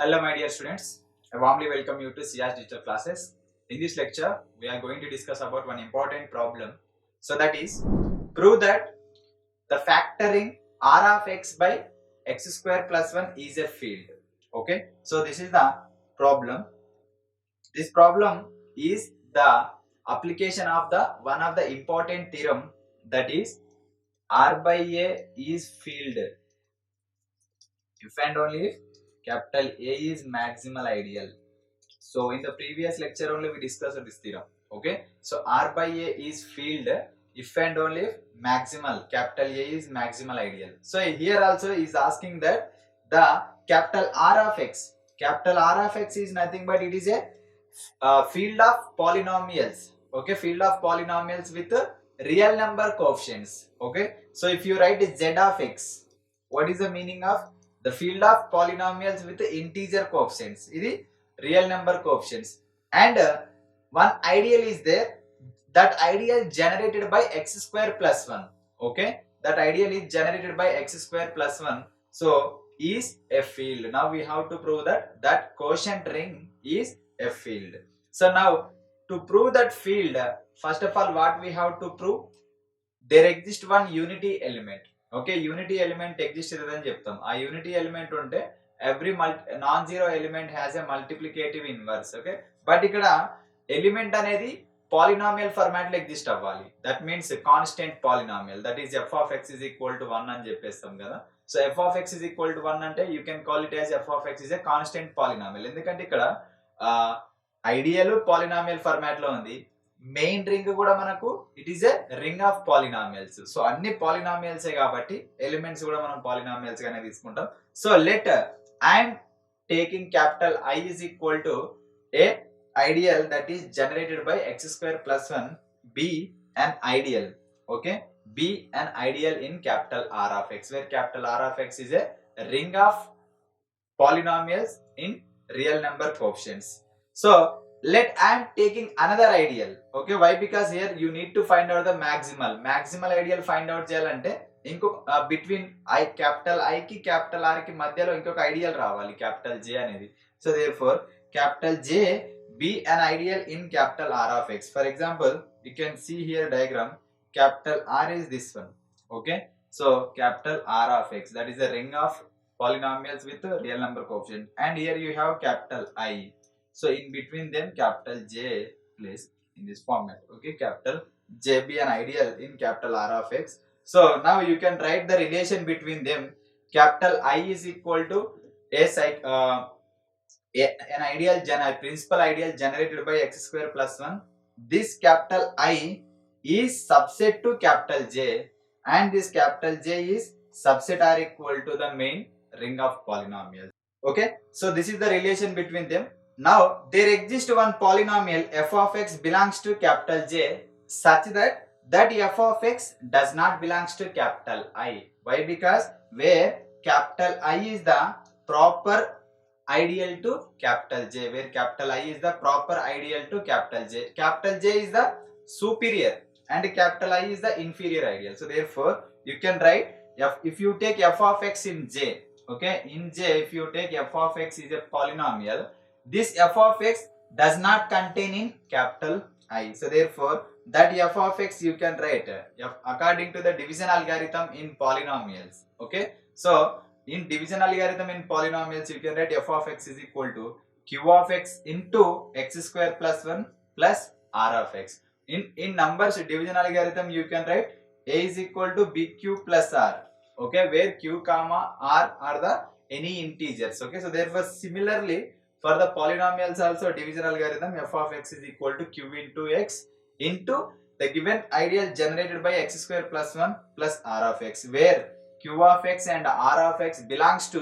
Hello my dear students, I warmly welcome you to CR's digital classes. In this lecture, we are going to discuss about one important problem. So that is, prove that the factoring r of x by x square plus 1 is a field. Okay, so this is the problem. This problem is the application of the one of the important theorem, that is r by a is field if and only if capital A is maximal ideal. So in the previous lecture only we discussed this theorem. Okay, so R by A is field if and only if maximal capital A is maximal ideal. So here also is asking that the capital R of x is nothing but it is a field of polynomials. Okay, field of polynomials with real number coefficients. Okay, so if you write z of x, what is the meaning of the field of polynomials with integer coefficients? It is real number coefficients, and one ideal is there. That ideal generated by x square plus 1. Okay, that ideal is generated by x square plus 1, so is a field. Now we have to prove that that quotient ring is a field. So now to prove that field, first of all what we have to prove, there exists one unity element. Okay, unity element exists అని చెప్తాం. ఆ unity element ఉంటే every non-zero element has a multiplicative inverse. Okay, but ఇక్కడ element అనేది polynomial format లో exist అవ్వాలి. That means constant polynomial, that is f of x is equal to 1 అని చెప్పేస్తాం కదా. So f of x is equal to 1 అంటే you can call it as f of x is a constant polynomial. ఎందుకంటే ఇక్కడ ideal polynomial format లో ఉంది. Main ring కూడా మనకు it is a ring of polynomials. So అన్ని polynomials కాబట్టి elements కూడా మనం పాలినామియల్స్ గానే తీసుకుంటాం. So let I'm taking capital I is equal to a ideal that is generated by x square plus 1 be an ideal. Okay, be an ideal in capital R of x, where capital R of x is a ring of polynomials in real number coefficients. So let I am taking another ideal. Okay, why? Because here you need to find out the maximal ideal find out చేయాలంటే ఇంకొక between capital I కి capital R కి మధ్యలో ఇంకొక ideal రావాలి, capital J అనేది. So therefore capital J be an ideal in capital R of x. For example, you can see here diagram, capital R is this one. Okay, so capital R of x, that is a ring of polynomials with a real number coefficient, and here you have capital I. So in between them capital J placed in this format. Okay, capital J be an ideal in capital R of x. So now you can write the relation between them. Capital I is equal to an ideal principal ideal generated by x square plus 1. This capital I is subset to capital J, and this capital J is subset or equal to the main ring of polynomials. Okay, so this is the relation between them. Now there exists one polynomial f of x belongs to capital J such that f of x does not belongs to capital I. Why? Because where capital I is the proper ideal to capital J, where capital I is the proper ideal to capital J is the superior and capital I is the inferior ideal. So therefore you can write if you take f of x in J. Okay, in J if you take f of x is a polynomial, this f of x does not contain in capital I. So therefore that f of x you can write according to the division algorithm in polynomials. Okay, so in division algorithm in polynomials you can write f of x is equal to q of x into x square plus 1 plus r of x. In numbers division algorithm you can write a is equal to bq plus r. Okay, where q comma r are the any integers. Okay, so therefore similarly for the polynomials also division algorithm f of x is equal to q into x into the given ideal generated by x square plus 1 plus r of x, where q of x and r of x belongs to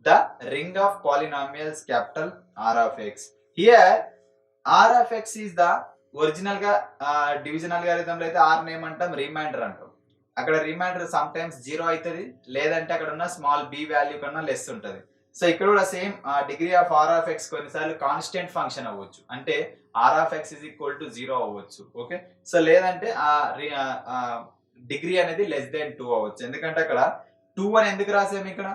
the ring of polynomials capital R of x. Here r of x is the original గా division algorithm లో అయితే r name అంటాం, reminder అంటాం. అక్కడ reminder some times 0 అవుతుంది, లేదంటే అక్కడ ఉన్న స్మాల్ b వాల్యూ కన్నా లెస్ ఉంటుంది. సో ఇక్కడ కూడా same degree of r of x కొన్నిసార్లు కాన్స్టెంట్ ఫంక్షన్ అవ్వచ్చు, అంటే r of x is equal to 0 అవ్వచ్చు. ఓకే, సో లేదంటే డిగ్రీ అనేది లెస్ దెన్ 2 అవ్వచ్చు. ఎందుకంటే అక్కడ 2 అని ఎందుకు రాసాము, ఇక్కడ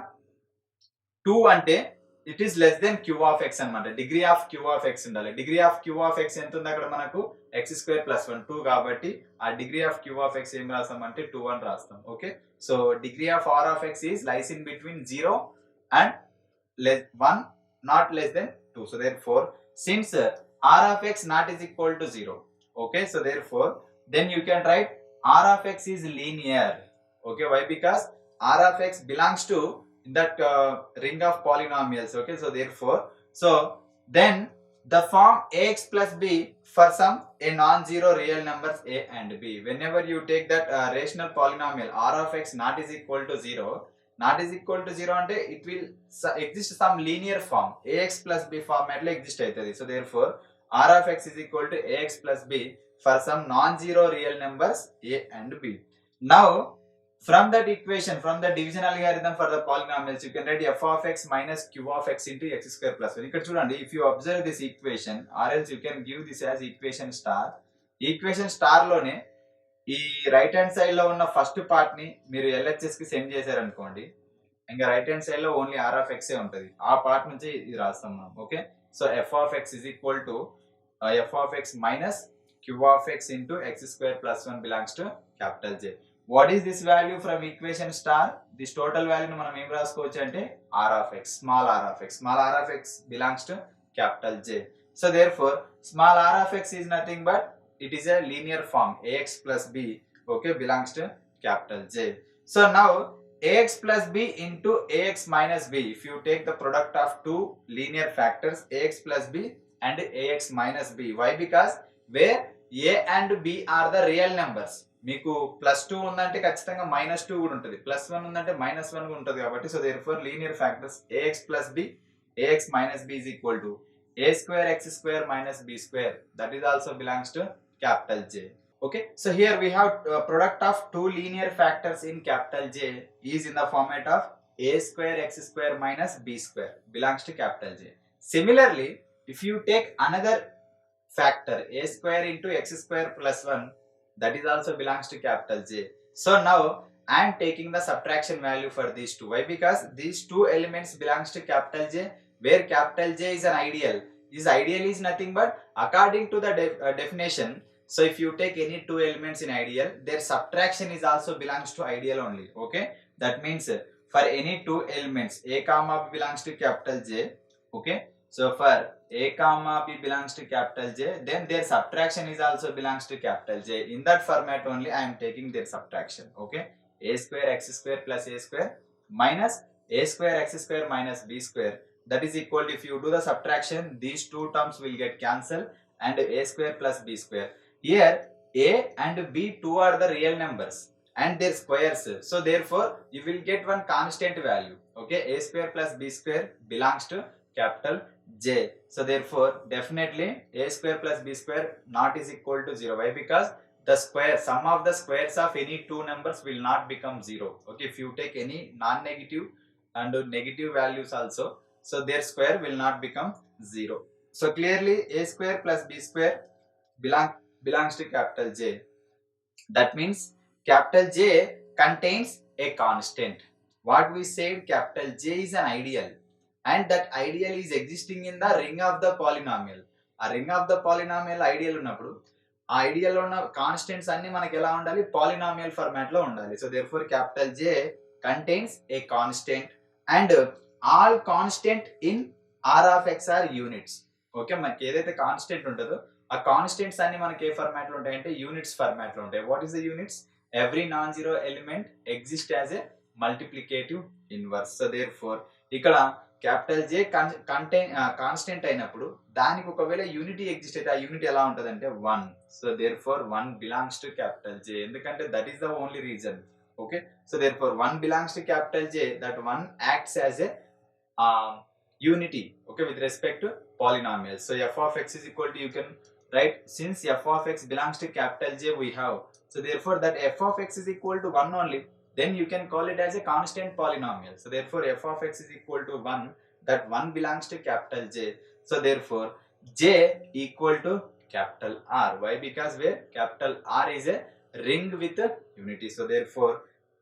2 అంటే it is less than q of x అన్నమాట. Degree of q of x ఉండాలి. Degree of q of x ఎంత ఉంది అక్కడ మనకు x స్క్వేర్ ప్లస్ 1 2 కాబట్టి ఆ degree of q of x ఏం రాస్తాం అంటే 2 అని రాస్తాం. Okay, so degree of r of x is lies in between 0 and 1 not less than 2. So therefore since r of x not is equal to 0, okay, so therefore then you can write r of x is linear. Okay, why? Because r of x belongs to that ring of polynomials. Okay, so therefore then the form ax plus b for some a non-zero real numbers a and b. Whenever you take that rational polynomial r of x not is equal to 0, not is equal to 0 అంటే it will exist some linear form ax plus b format లో exist అవుతుంది. So therefore r of x is equal to ax plus b for some non-zero real numbers a and b. Now from that equation, from the division algorithm for the polynomials, you can write f of x minus q of x into x square plus 1. ఇక్కడ చూడండి, if you observe this equation or else you can give this as equation star. Equation star లోనే ఈ right hand side లో ఉన్న first part ని మీరు LHS కి send చేశారనుకోండి, ఇంకా రైట్ హ్యాండ్ సైడ్ లో ఓన్లీ r of x ఏ ఉంటది. ఆ పార్ట్ నుంచి ఇది రాస్తాం మనం. Okay, so f of x is equal to f of x minus q of x into x square plus 1 belongs to capital J. What is this value from equation star? This total value మనం ఏం రాసుకోవచ్చు అంటే r of x, small r of x. Small r of x belongs to capital J. So therefore small r of x is nothing but it is a linear form ax plus b, okay, belongs to capital J. So now ax plus b into ax minus b, if you take the product of two linear factors ax plus b and ax minus b. Why? Because where a and b are the real numbers. మీకు +2 ఉందంటే ఖచ్చితంగా -2 కూడా ఉంటుంది, +1 ఉందంటే -1 కూడా ఉంటుంది కాబట్టి so therefore linear factors ax plus b, ax minus b is equal to a square x square minus b square, that is also belongs to capital J. Okay, so here we have product of two linear factors in capital J is in the format of a square x square minus b square belongs to capital J. Similarly, if you take another factor a square into x square plus 1, that is also belongs to capital J. So now I am taking the subtraction value for these two. Why? Because these two elements belongs to capital J, where capital J is an ideal. This ideal is nothing but according to the definition. So if you take any two elements in ideal, their subtraction is also belongs to ideal only. Okay, that means for any two elements a comma b belongs to capital J. Okay, so for a comma b belongs to capital J, then their subtraction is also belongs to capital J. In that format only I am taking their subtraction. Okay, a square x square plus a square minus a square x square minus b square, that is equal to, if you do the subtraction, these two terms will get cancelled and a square plus b square. Here a and b two are the real numbers and their squares, so therefore you will get one constant value. Okay, a square plus b square belongs to capital J. So therefore definitely a square plus b square not is equal to 0. Why? Because the square sum of the squares of any two numbers will not become 0. Okay, if you take any non-negative and negative values also, so their square will not become 0. So clearly a square plus b square belongs to capital J. That means capital J contains a constant. What we said, capital J is an ideal and that ideal is existing in the ring of the polynomial. A ring of the polynomial ideal ఉన్నప్పుడు ఆ ideal లో ఉన్న constants అన్ని మనకి ఎలా ఉండాలి, polynomial format లో ఉండాలి. So therefore capital J contains a constant and all constant in r of x are units. Okay, మనకి ఏదైతే కాన్స్టెంట్ ఉంటుందో ఆ కాన్స్టెంట్స్ అన్ని మనకి ఏ ఫార్మాట్ లో ఉంటాయంటే యూనిట్స్ ఫార్మాట్ లో ఉంటాయి. What is the units? Every non zero element exist as a multiplicative inverse. So therefore ఇక్కడ క్యాపిటల్ J కాన్స్టెంట్ అయినప్పుడు దానికి ఒకవేళ యూనిటీ ఎగ్జిస్ట్ అయితే ఆ యూనిటీ ఎలా ఉంటుంది అంటే 1. So therefore 1 belongs to capital J, ఎందుకంటే that is the only reason. Okay, so therefore 1 belongs to capital J, that 1 acts as a unity, okay, with respect to polynomials. So f of x is equal to, you can write, since f of x belongs to capital J we have, so therefore that f of x is equal to 1 only, then you can call it as a constant polynomial. So therefore f of x is equal to 1, that 1 belongs to capital J. So therefore J equal to capital R. Why? Because where capital R is a ring with a unity. So therefore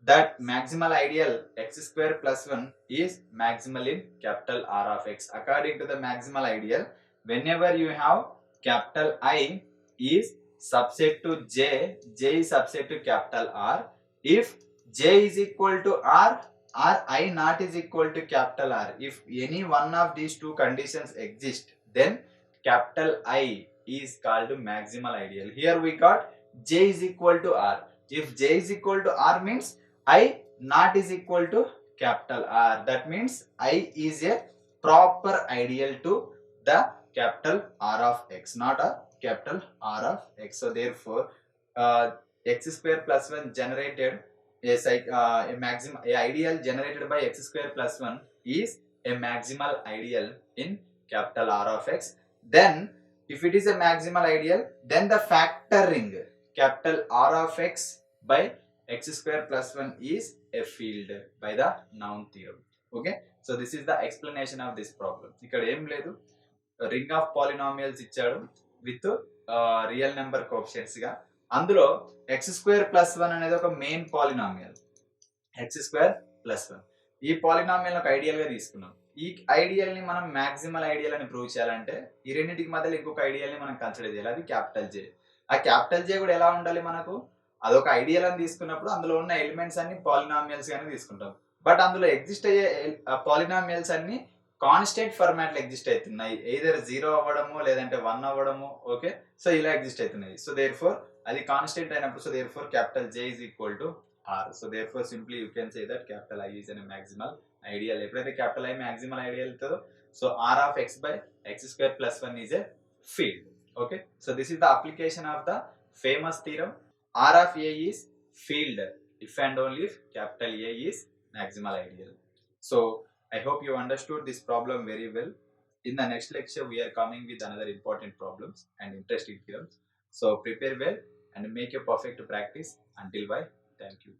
that maximal ideal x square plus 1 is maximal in capital R of x. According to the maximal ideal, whenever you have capital I is subset to j, j is subset to capital R. If j is equal to R or I not is equal to capital R, if any one of these two conditions exist, then capital I is called maximal ideal. Here we got j is equal to R. If j is equal to R means I not is equal to capital R. That means I is a proper ideal to the capital R of x, not a capital R of x. So therefore, x square plus 1 generated a maximum a ideal generated by x square plus 1 is a maximal ideal in capital R of x. Then if it is a maximal ideal, then the factoring capital R of x by x square plus 1 is a field by the noun theorem. Okay, so this is the explanation of this problem. ఇక్కడ ఏం లేదు, ring of polynomials ఇచ్చాడు with real number coefficients గా. అందులో X square plus 1 అనేది ఒక main polynomial. X square plus 1 ఈ polynomial ఒక ఐడియల్ గా తీసుకున్నాం. ఈ ఐడియల్ ని మనం మాక్సిమల్ ఐడియల్ అని ప్రూవ్ చేయాలంటే ఈ రెండింటికి మధ్యలో ఇంకొక ఐడియల్ ని మనం కన్సిడర్ చేయాలి, అది క్యాపిటల్ జే. ఆ క్యాపిటల్ జే కూడా ఎలా ఉండాలి, మనకు అదొక ఐడియల్ అని తీసుకున్నప్పుడు అందులో ఉన్న ఎలిమెంట్స్ అన్ని పాలినామియల్స్ గానే తీసుకుంటాం. బట్ అందులో ఎగ్జిస్ట్ అయ్యే పాలినామియల్స్ అన్ని కాన్స్టెంట్ ఫార్మాట్ లో ఎగ్జిస్ట్ అవుతున్నాయి, ఎయిదర్ 0 అవ్వడము లేదంటే 1 అవ్వడము. ఓకే, సో ఇలా ఎగ్జిస్ట్ అవుతున్నాయి. సో దేర్ ఫోర్ అది కాన్స్టెంట్ అయినప్పుడు, so therefore capital J is equal to R. So therefore simply you can say that capital I is an maximal ideal. ఎప్పుడైతే capital I maximal ideal అవుతుందో, so R of X by X square plus 1 is a field. Okay, so this is the application of the famous theorem. R of A is field if and only if capital A is maximal ideal. So I hope you understood this problem very well. In the next lecture we are coming with another important problems and interesting theorems. So prepare well and make a perfect practice. Until bye. Thank you.